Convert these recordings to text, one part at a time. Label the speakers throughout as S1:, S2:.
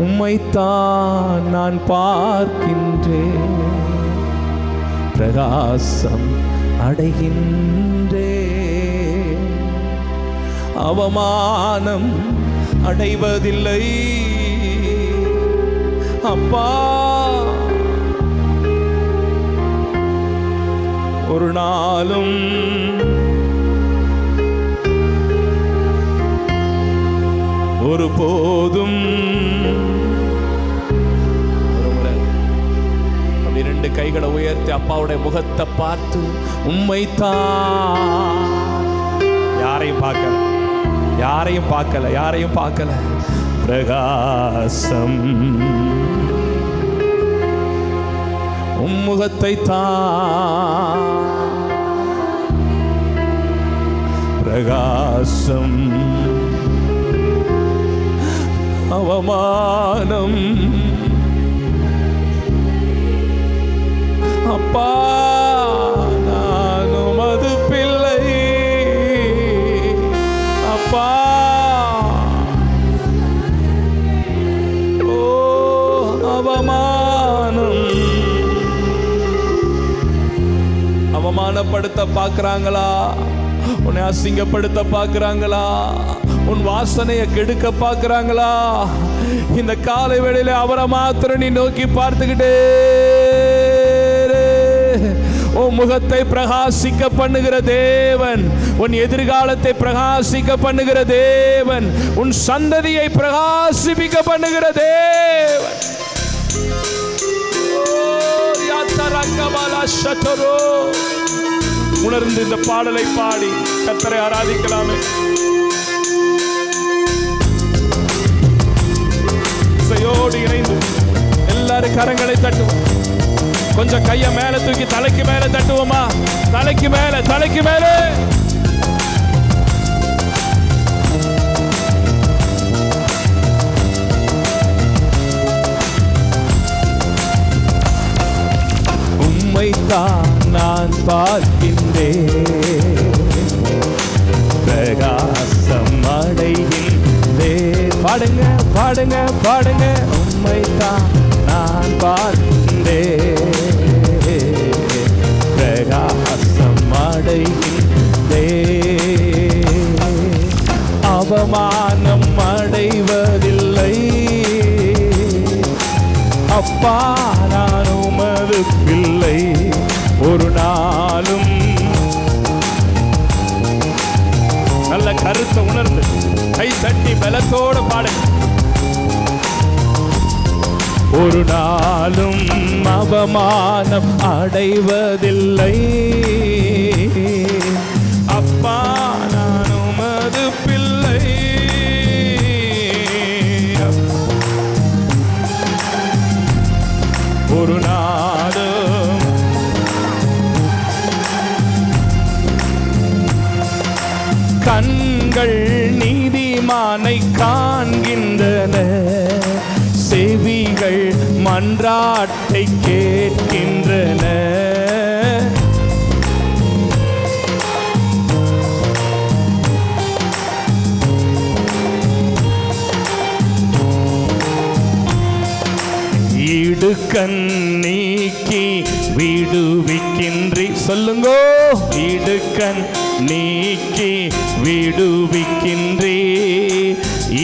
S1: உம்மைத்தான் நான் பார்க்கின்றேன், பிரகாசம் அடைகின்றேன். அவமானம் அடைவதில்லை அப்பா. ஒரு நாளும் ஒரு போதும். அப்படி ரெண்டு கைகளை உயர்த்தி அப்பாவுடைய முகத்தை பார்த்து உம்மைத்தான், யாரையும் பார்க்கல, யாரையும் பார்க்கல, யாரையும் பார்க்கல, பிரகாசம் உம்முகத்தை தான், பிரகாசம் அவமானம் அப்பா. நான் உமது பிள்ளை அப்பா. ஓ அவமானம், அவமானப்படுத்த பார்க்கிறாங்களா? உன்னை அசிங்கப்படுத்த பார்க்கிறாங்களா? உன் வாசனையை கெடுக்க பார்க்கிறாங்களா? இந்த காலை வேளையில அவரை மாத்திரம் நீ நோக்கி பார்த்துக்கிட்டே உன் முகத்தை பிரகாசிக்க பண்ணுகிற தேவன், உன் எதிர்காலத்தை பிரகாசிக்க பண்ணுகிற தேவன், உன் சந்ததியை பிரகாசிப்பிக்க பண்ணுகிற தேவன். உணர்ந்து இந்த பாடலை பாடி கர்த்தரை ஆராதிக்கலாமே. இசையோடு இணைந்து எல்லாரும் கரங்களை தட்டுவோம். கொஞ்சம் கைய மேல தூக்கி தலைக்கு மேல தட்டுவோமா? தலைக்கு மேல, தலைக்கு மேல. உம்மைத்தான் நான் பார்க்கின்றேன், பிரகாசம் அடைகின்றேன். பாடுங்க பாடுங்க பாடுங்க. உம்மைத்தான் நான் பார்க்கின்றேன், பிரகாசம் அடைகின்றேன். அவமானம் அடைவதில்லை அப்பா. நான் உமது பிள்ளை. ஒரு நாளும் நல்ல கருத்தை உணர்ந்து கை தட்டி பலத்தோட பாடு. ஒரு நாளும் அவமானம் அடைவதில்லை அப்பா. நான் உமது பிள்ளை. ஒரு நாளும் கண்கள் நீதிமானை காண்கின்றன, செவிகள் மன்றாட்டை கேட்கின்றன. இடுக்கண் நீக்கி விடுவிக்கின்றி. சொல்லுங்கோ. இடுக்கண் நீக்கி விடுவிக்கின்றி,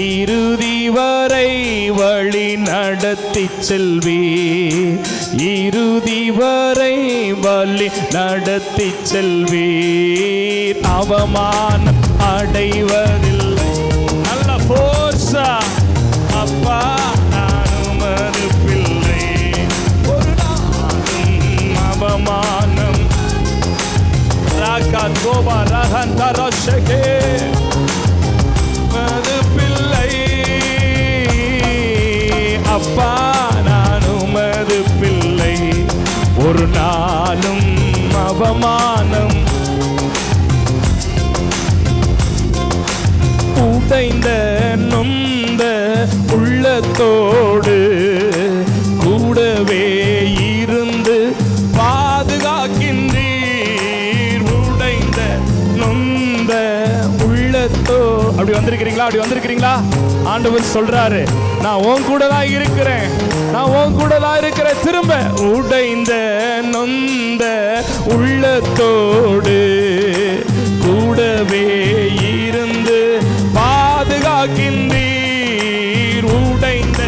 S1: இறுதி வரை வழி நடத்தி செல்வி. இறுதி வரை வழி நடத்தி செல்வி. அவமானம் அடைவதில்லை. நல்ல போர்ஸா அப்பா. நான் உமது பிள்ளை. ஒரு நாளும் அவமானம் ராகன் கோபா ரகன் தரஷகே உமது பிள்ளை அப்பா. நான் உமது பிள்ளை. ஒரு நாளும் அவமானம் உடைந்த நொந்த உள்ளத்தோடு கூடவே இருந்து பாதுகாக்கின்றீர். உடைந்த நொந்த உள்ளத்தோ. அப்படி வந்திருக்கிறீங்களா? வந்திருக்கிறீங்களா? அப்படி வந்திருக்கிறீங்களா? ஆண்டவர் சொல்றாரு, நான் உன் கூட தான் இருக்கிறேன், நான் உன் கூட தான் இருக்கிறேன். திரும்ப உடைந்த நொந்த உள்ளத்தோடு கூடவே இருந்து பாதுகாக்கின்றீர். உடைந்த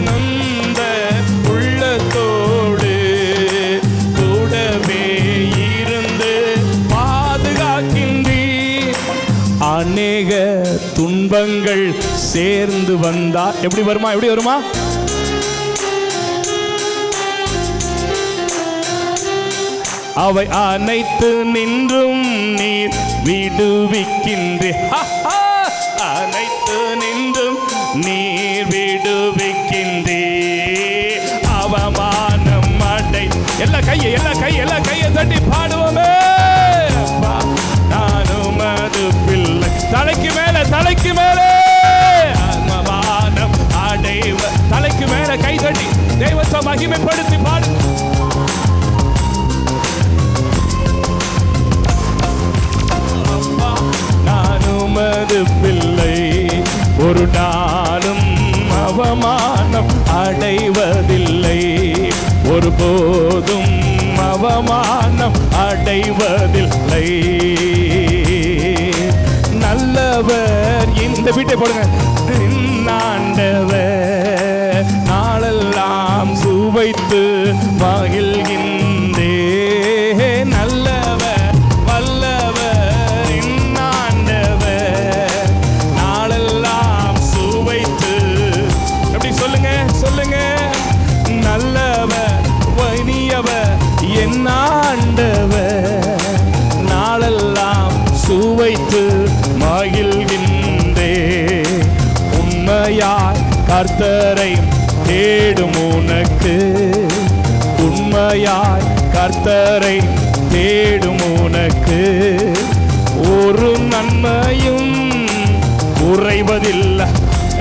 S1: நொந்த உள்ளத்தோடு கூடவே இருந்து பாதுகாக்கின்றீர். அநேக துன்பங்கள் சேர்ந்து வந்தா எப்படி வருமா? எப்படி வருமா? அவை அனைத்து நின்றும் நீர் விடுவிக்கின்றீர். அனைத்து நின்றும் நீர் விடுவிக்கின்றீர். அவமானம் அடை எல்லா கையை தட்டி பாடுவோமே. நான் உமது பிள்ளை. தலைக்கு மேலே அவமானம் அடைவ. தலைக்கு மேல கை தட்டி தெய்வத்தை மகிமைப்படுத்தி பாடு. உமது பிள்ளை ஒரு நாளும் அவமானம் அடைவதில்லை. ஒருபோதும் அவமானம் அடைவதில்லை. நல்லவர். இந்த வீட்டை போடுங்க. ஆண்டவர் நாளெல்லாம் சுவைத்து மகிழ்கின்றே. நல்லவர் வல்லவர் ஆண்டவர் நாளெல்லாம் சுவைத்து. எப்படி சொல்லுங்க. நல்லவர் வலியவர் என் ஆண்டவர் நாளெல்லாம் சுவைத்து மகிழ்கின்றே. உண்மையாய் கர்த்தரை தேடும் உனக்கு, உண்மையாய் கர்த்தரை தேடும் உனக்கு ஒரு நன்மையும் குறைவதில்லை.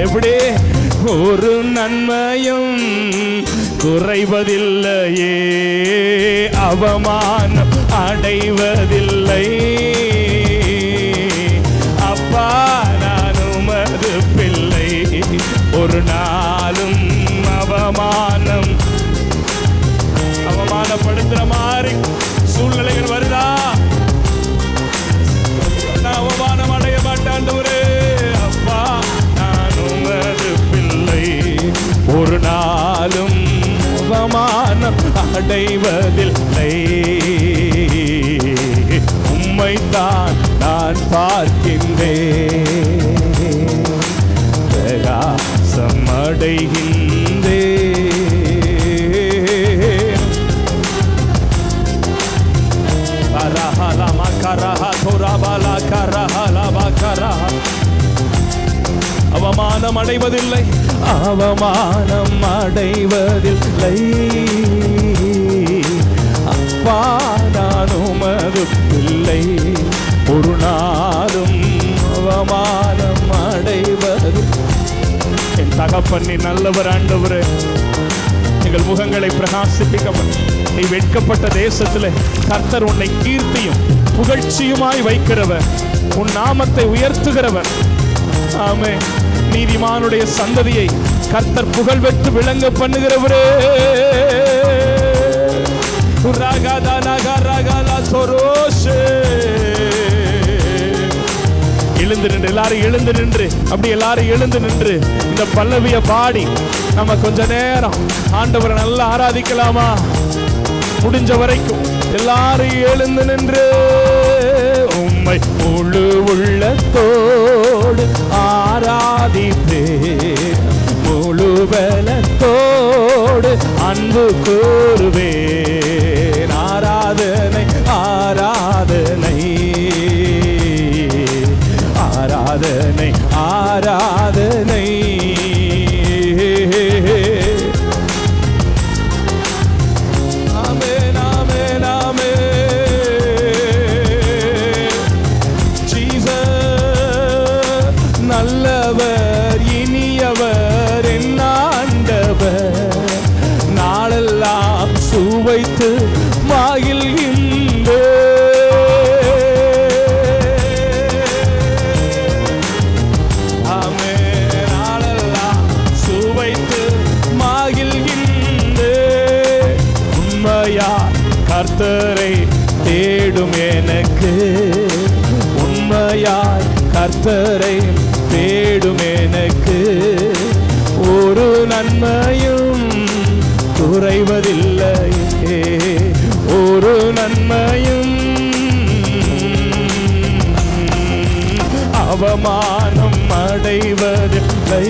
S1: எப்படி? ஒரு நன்மையும் குறைவதில்லையே. அவமானம் அடைவதில்லை. அப்பா நான் உமது பிள்ளை. ஒரு நாளும் அவமானப்படுத்துற மாதிரி சூழ்நிலைகள் வருதா? நான் அவமானம் அடைய மாட்டாண்டவரே. அப்பா நான் உமது பிள்ளை. ஒரு நாளும் அவமானம் அடைவதில்லை. உம்மைத்தான் நான் பார்க்கின்றேன், பிரகாசம் அடைகின்றேன். அவமானம் அடைவதில்லை, அவமானம் அடைவதில்லை. அப்பா நான் உமது பிள்ளை. ஒரு நாளும் அவமானம் அடைவது. என் தகப்பன் நல்லவர் ஆண்டவரே. எங்கள் முகங்களை பிரகாசிப்பிக்கப்பட்ட நீ வெட்கப்பட்ட தேசத்திலே கர்த்தர் உன்னை கீர்த்தியும் புகழ்ச்சியுமாய் வைக்கிறவர், உன் நாமத்தை உயர்த்துகிறவர். ஆமே. நீதிமானுடைய சந்ததியை கர்த்தர் புகழ் பெற்று விளங்க பண்ணுகிறவரே. எழுந்து நின்று எல்லாரும் எழுந்து நின்று அப்படி எல்லாரும் எழுந்து நின்று இந்த பல்லவிய பாடி நம்ம கொஞ்ச நேரம் ஆண்டவரை நல்லா ஆராதிக்கலாமா? முடிஞ்ச வரைக்கும் எல்லாரும் எழுந்து நின்று உம்மை முழு உள்ளத்தோடு ஆராதிப்பே, முழு பலத்தோடு அன்பு கூறுவேன். ஆராதனை ஆராதனை ஆராதனை ஆராதனை. ஆமென் ஆமென் ஆமென். ஜீசஸ் நல்லவர், இனியவர், என் ஆண்டவர் நாளெல்லாம் சுவை கர்த்தரை தேடும் எனக்கு, உண்மையாய் கர்த்தரை தேடும் எனக்கு ஒரு நன்மையும் குறைவதில்லையே, ஒரு நன்மையும் அவமானம் அடைவதில்லை.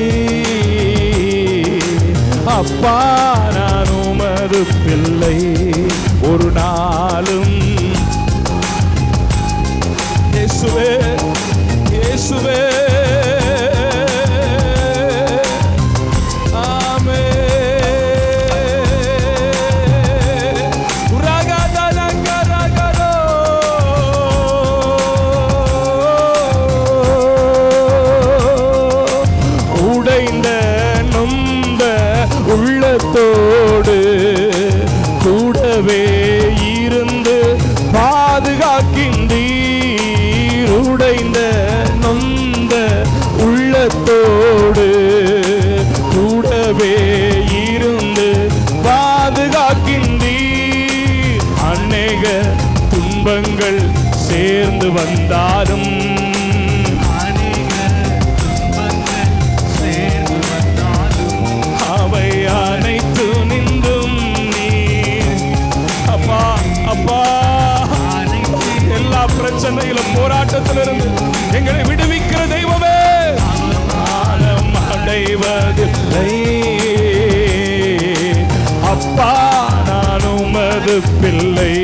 S1: அப்பா நான் உமது பிள்ளை, ஒரு நாளும் இயேசுவே இயேசுவே உள்ளத்தோடு கூடவே இருந்து பாதுகாக்கின்றீர். உடைந்த நொந்த உள்ளத்தோடு கூடவே இருந்து பாதுகாக்கின்றீர். அநேக துன்பங்கள் சேர்ந்து வந்தாலும் அனைத்து நின்றும் நீர். அப்பா அப்பா, எல்லா பிரச்சனையிலும் போராட்டத்திலிருந்து எங்களை விடுவிக்கிற தெய்வமே, அவமானம் அடைவதில்லை. அப்பா நான் உமது பிள்ளை,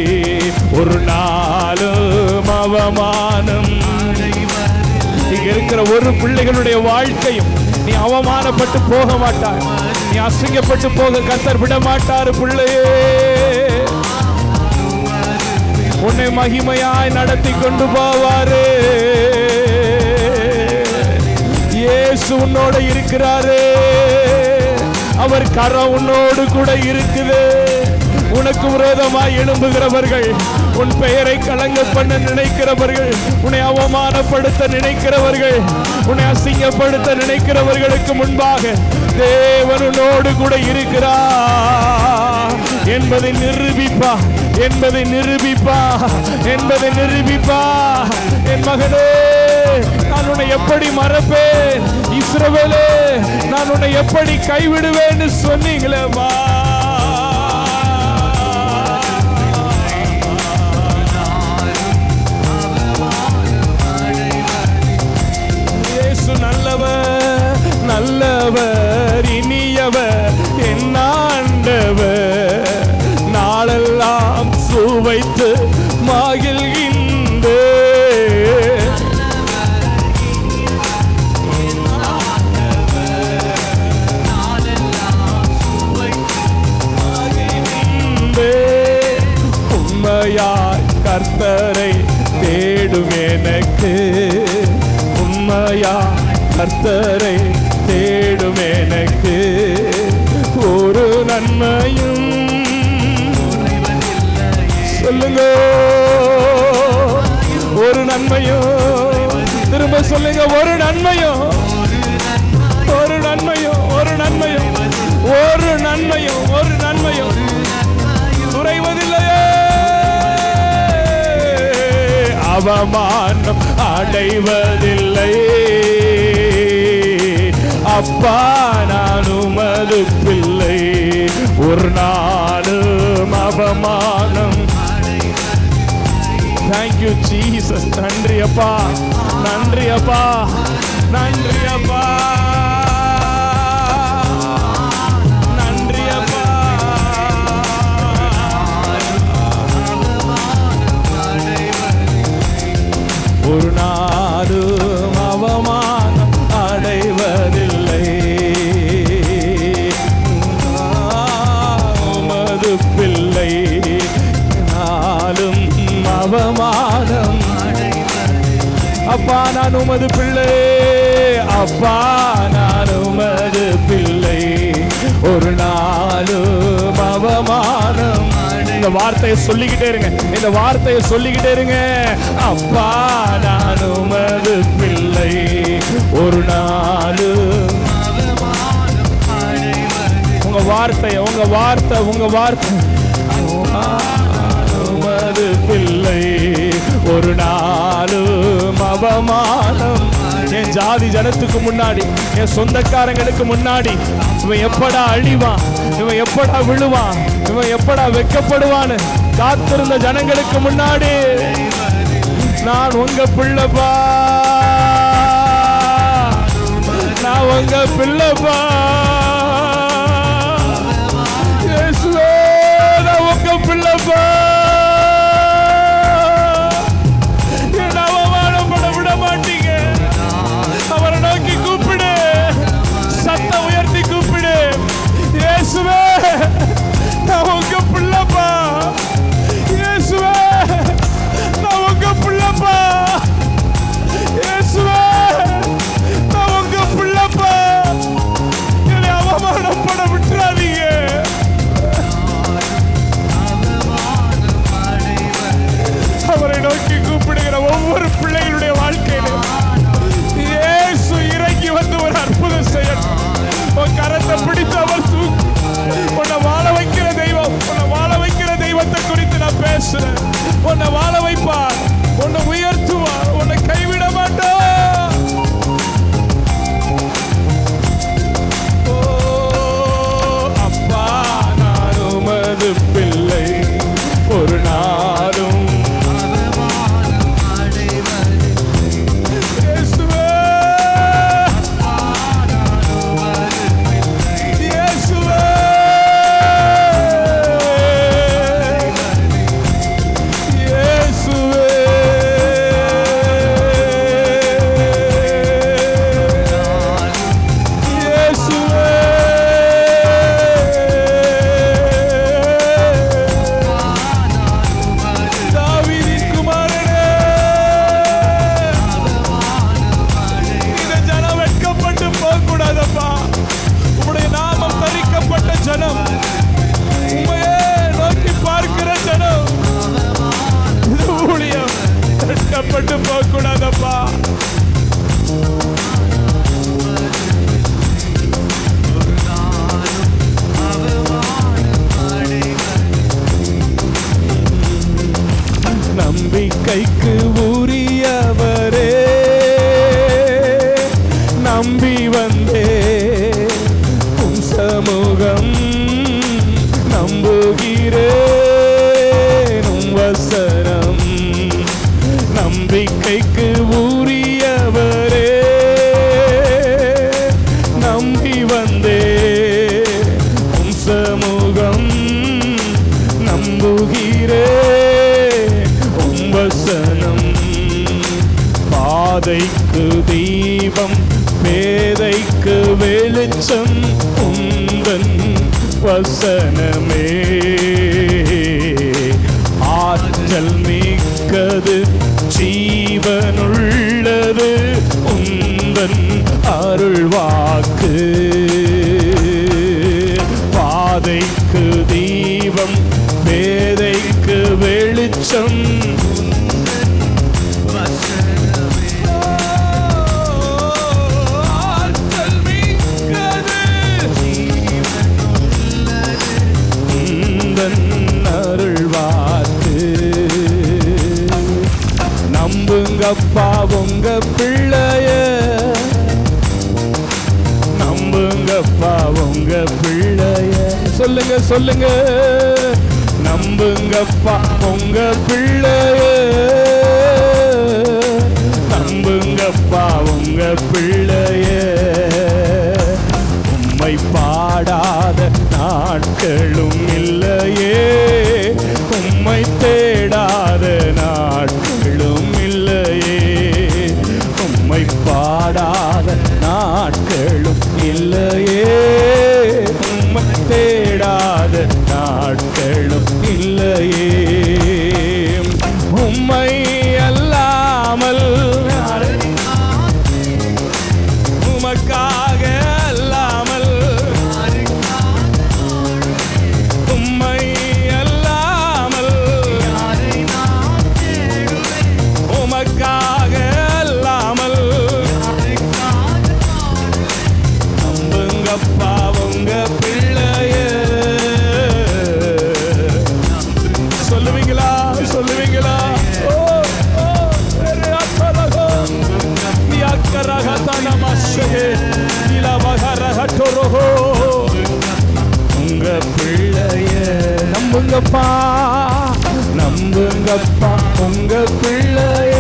S1: ஒரு நாளும் அவமானம். இங்க இருக்கிற ஒரு பிள்ளைகளுடைய வாழ்க்கையும் நீ அவமானப்பட்டு போக மாட்டாய், நீ அசிங்கப்பட்டு போக கர்த்தர் விட மாட்டாரு. பிள்ளையே, உன்னை மகிமையாய் நடத்தி கொண்டு போவாரு. இயேசு உன்னோட இருக்கிறாரு, அவர் கரம் உன்னோடு கூட இருக்குது. உனக்கு விரோதமாய் எழும்புகிறவர்கள், உன் பெயரை கலங்க பண்ண நினைக்கிறவர்கள், உன்னை அவமானப்படுத்த நினைக்கிறவர்கள், உன்னை அசிங்கப்படுத்த நினைக்கிறவர்களுக்கு முன்பாக தேவன் உன்னோடு கூட இருக்கிறார் என்பதை நிரூபிப்பா, என்பதை நிரூபிப்பா, என்பதை நிரூபிப்பா. என் மகனே, நான் உன்னை எப்படி மறப்பேன், இஸ்ரவேலே நான் உன்னை எப்படி கைவிடுவேன்னு சொன்னீங்களே. நல்லவர் நல்லவர் இனியவர் என் ஆண்டவர், நாளெல்லாம் சுவைத்து மகிழ்கின்றேன். உண்மையாய் கர்த்தரை தேடும் எனக்கு, உண்மையா கர்த்தரை தேடும் எனக்கு ஒரு நன்மையும். சொல்லுங்க, ஒரு நன்மையும். திரும்ப சொல்லுங்க, ஒரு நன்மையும், ஒரு நன்மையும், ஒரு நன்மையும், ஒரு நன்மையும், ஒரு நன்மையும் குறைவதில்லையே. அவமானம் அடைவதில்லை. அப்பா நான் உமது பிள்ளை, ஒரு நாளும் அவமானம். Thank you Jesus. நன்றி அப்பா, நன்றி அப்பா, நன்றி அப்பா, நன்றி அப்பா. ஒரு நாளும் அவமானம் அடைவதில்லை. உமது பிள்ளை, நாளும் அவமானம். அப்பா நான் உமது பிள்ளை, அப்பா நான் உமது பிள்ளை, ஒரு நாளும் அவமானம். இந்த வார்த்தையை சொல்லிக்கிட்டே இருங்க, இந்த வார்த்தையை சொல்லிக்கிட்டே இருங்க. அப்பா நான் உமது பிள்ளை, ஒரு நாளும். உங்க வார்த்தை, உங்க வார்த்தை, உங்க வார்த்தை உமது பிள்ளை, ஒரு நாளும் அவமானம். என் ஜாதி ஜனத்துக்கு முன்னாடி, என் சொந்தக்காரங்களுக்கு முன்னாடி இவன் எப்படா அழிவான், இவன் எப்படா விழுவான், இவன் எப்படா வெட்கப்படுவான்னு காத்திருந்த ஜனங்களுக்கு முன்னாடி நான் உங்க பிள்ளைப்பா, நான் உங்க பிள்ளைப்பா, இயேசுவே நான் உங்க பிள்ளைப்பா. என்ன அவமானப்பட விட மாட்டீங்க. அவரை நோக்கி கூப்பிடு, சத்தம் உயர்த்தி கூப்பிடு, இயேசுவே நான் உங்க பிள்ளைப்பா, இயேசுவே நான் உங்க பிள்ளைப்பா, இயேசுவே நான் உங்க பிள்ளைப்பா. என்னை அவமானப்பட விட்டுறாதீங்க. அவரை நோக்கி கூப்பிடுகிற ஒவ்வொரு பிள்ளைகளுடைய வாழ்க்கையிலும் இயேசு இறங்கி வந்து ஒரு அற்புதம் செய்யணும். உன் கரத்தை பிடித்து அவர் உன்னை வாழ வைக்கிற தெய்வம், உன்னை வாழ வைக்கிற தெய்வத்தை குறித்து நான் பேசுறேன். உன்னை வாழ வைப்பார், உன்னை உயர்த்துவார், உன்னை கைவிட மாட்டார். ஓ அப்பா, நான் உமது பிள்ளை, ஒரு நாளும் போகக்கூடாதப்பா. நம்பிக்கைக்கு உரியவரே, நம்பி வந்தே உம் சமூகம், நம்புகிறேன் உம் வசனம். நம்பிக்கைக்கு உரியவரே, நம்பி வந்தே உம் சமூகம், நம்புகிறேன் உம் வசனம். பாதைக்கு தீபம், பேதைக்கு வெளிச்சம், உந்தன் வசனமே ஆற்றல் மிக்கது, ஜீவனுள்ளது, உந்தன் அருள்வாக்கு. பாதைக்கு தீபம், பேதைக்கு வெளிச்சம், ஆற்றல் மிக்கது, உந்தன் அருள்வாக்கு. நம்புங்கப்பா உங்க பிள்ளைய, நம்புங்கப்பா உங்க பிள்ளைய. சொல்லுங்க சொல்லுங்க, நம்புங்கப்பா உங்க பிள்ளைய, நம்புங்கப்பா உங்க பிள்ளைய. உம்மை பாடாத நாட்களும் இல்லையே, உம்மை தேடாத நாட்களும் இல்லையே, உம்மை பாடாத நாட்களும் இல்லையே, உம்மை தேடாத நாட்களும் இல்லையே. உம்மை அல்லாமல் உமக்காக அல்லாமல், உம்மை அல்லாமல் நம்புங்கப்பா, நம்புங்கப்பா உங்க பிள்ளைய,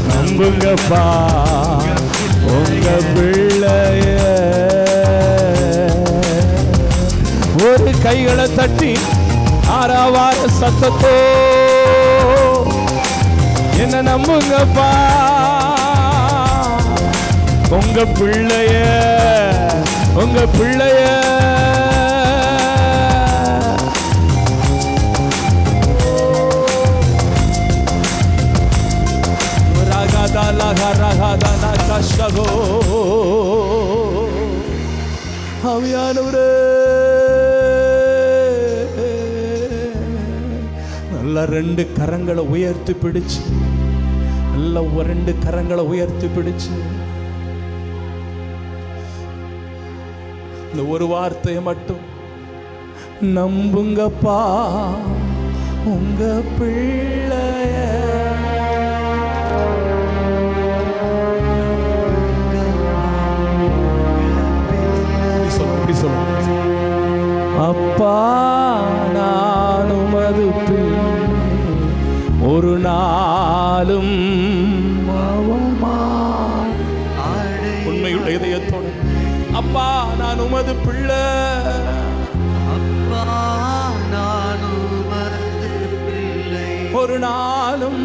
S1: நம்புங்கப்பா உங்க பிள்ளைய. ஒரு கைகளை தட்டி ஆறாவார சத்தத்தோ என்ன நம்புங்கப்பா உங்க பிள்ளைய, உங்க பிள்ளைய. ஆவியானவரே, நல்ல ரெண்டு கரங்களை உயர்த்தி பிடிச்சு, நல்ல ரெண்டு கரங்களை உயர்த்தி பிடிச்சு இந்த ஒரு வார்த்தையை மட்டும், நம்புங்கப்பா உங்க பிள்ளைய. அப்பா நான் உமது பிள்ளை, ஒரு நாளும் உண்மையுள்ள இதயத்தோடு, அப்பா நான் உமது பிள்ளை,
S2: அப்பா நான் உமது பிள்ளை,
S1: ஒரு நாளும்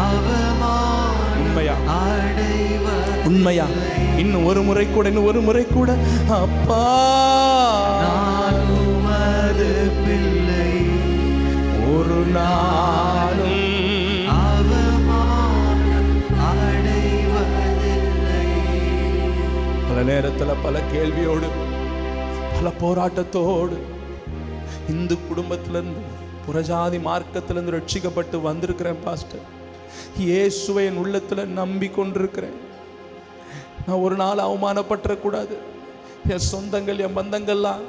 S1: அவமானம் உண்மையா உண்மையா. இன்னும் ஒரு முறை கூட, இன்னும் ஒரு முறை கூட, அப்பா
S2: நான் உமது பிள்ளை,
S1: ஒரு நாளும்
S2: அவமானம் அடைவதில்லை.
S1: பல நேரத்தில் பல கேள்வியோடு, பல போராட்டத்தோடு இந்து குடும்பத்திலிருந்து, புறஜாதி மார்க்கத்திலிருந்து ரட்சிக்கப்பட்டு வந்திருக்கிறேன் பாஸ்டர். இயேசுவை என் உள்ளத்தில் நம்பிக்கொண்டிருக்கிறேன். நான் ஒரு நாள் அவமானப்பட்டுறக்கூடாது. என் சொந்தங்கள், என் பந்தங்கள்லாம்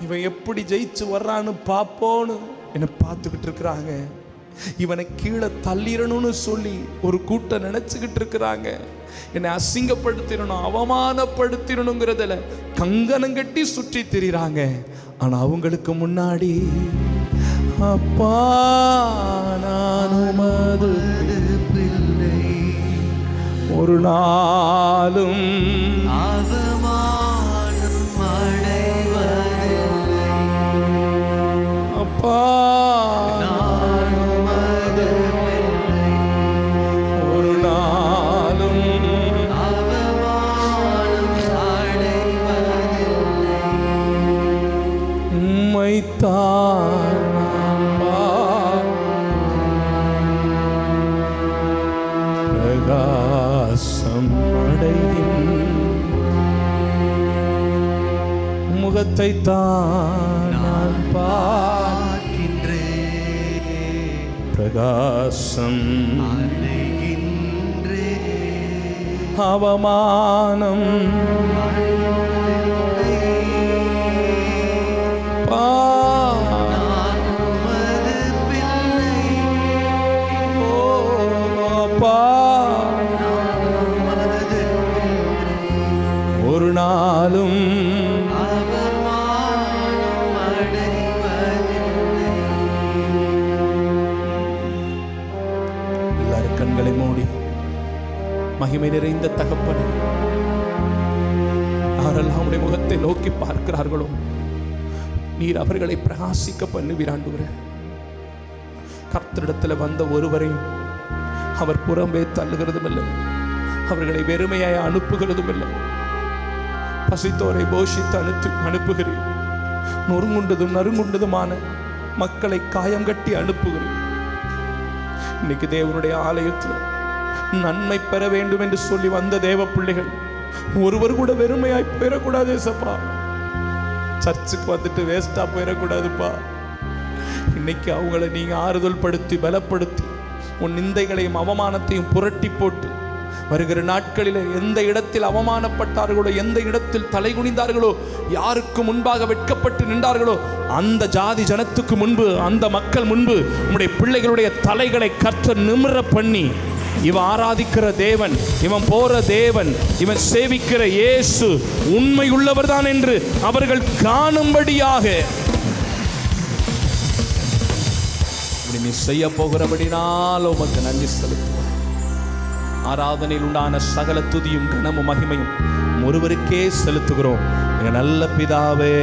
S1: இவன் எப்படி ஜெயிச்சு வர்றான்னு பார்ப்போன்னு என்னை பார்த்துக்கிட்டு இருக்கிறாங்க. இவனை கீழே தள்ளிடணும்னு சொல்லி ஒரு கூட்டம் நினச்சிக்கிட்டு இருக்கிறாங்க. என்னை அசிங்கப்படுத்திடணும், அவமானப்படுத்திடணுங்கிறதுல கங்கணம் கட்டி சுற்றி திரிகிறாங்க. ஆனால் அவங்களுக்கு முன்னாடி அப்பா நான் உமது
S2: பிள்ளை,
S1: ஒரு நாளும்
S2: அவமானம் அடைவதில்லை.
S1: அப்பா
S2: நான் உமது பிள்ளை,
S1: ஒரு நாளும்
S2: அவமானம் அடைவதில்லை.
S1: உம்மைத்தான் பிரகாசம் அடைகின் முகத்தை தான் நான்
S2: பார்க்கின்றேன்,
S1: பிரகாசம்
S2: அடைகின்றேன்.
S1: அவமானம்
S2: நான் உமது பிள்ளை,
S1: அப்பா ஒரு நாளும்
S2: அவமானம் அடைவதில்லை.
S1: எல்லாரும் கண்களை மூடி, மகிமை நிறைந்த தகப்பனே, யாரெல்லாம் உம்முடைய முகத்தை நோக்கி பார்க்கிறார்களோ நீர் அவர்களை பிரகாசிக்க பண்ணுவீராண்டுகிற. கர்த்தரிடத்தில் வந்த ஒருவரையும் அவர் புறம்பே தள்ளுகிறதும் இல்லை, அவர்களை வெறுமையாய் அனுப்புகிறதும் இல்லை. பசித்தோரை போஷித்து அனுப்புகிறேன், நொறுங்குண்டதும் நறுங்குண்டதுமான மக்களை காயம் கட்டி அனுப்புகிறேன். இன்னைக்கு தேவனுடைய ஆலயத்தில் நன்மை பெற வேண்டும் என்று சொல்லி வந்த தேவ பிள்ளைகள் ஒருவர் கூட வெறுமையாய் போயிடக்கூடாது ஏசப்பா. சர்ச்சுக்கு வந்துட்டு வேஸ்டா போயிடக்கூடாதுப்பா. இன்னைக்கு அவங்களை நீங்க ஆறுதல் படுத்தி பலப்படுத்தி உன் நிந்தைகளையும் அவமானத்தையும் புரட்டி போட்டு வருகிற நாட்களில் எந்த இடத்தில் அவமானப்பட்டார்களோ, எந்த இடத்தில் தலை குனிந்தார்களோ, யாருக்கு முன்பாக வெட்கப்பட்டு நின்றார்களோ, அந்த ஜாதி ஜனத்துக்கு முன்பு, அந்த மக்கள் முன்பு உம்முடைய பிள்ளைகளுடைய தலைகளை கர்த்தர் நிமிர பண்ணி இவன் ஆராதிக்கிற தேவன், இவன் போற தேவன், இவன் சேவிக்கிற இயேசு உண்மை உள்ளவர் தான் என்று அவர்கள் காணும்படியாக நீ செய்ய போகிறபடினால் உமக்கு நன்றி செலுத்துவோம். ஆராதனையில் உண்டான சகல துதியும் கனமும் மகிமையும் ஒருவருக்கே செலுத்துகிறோம். நல்ல பிதாவே.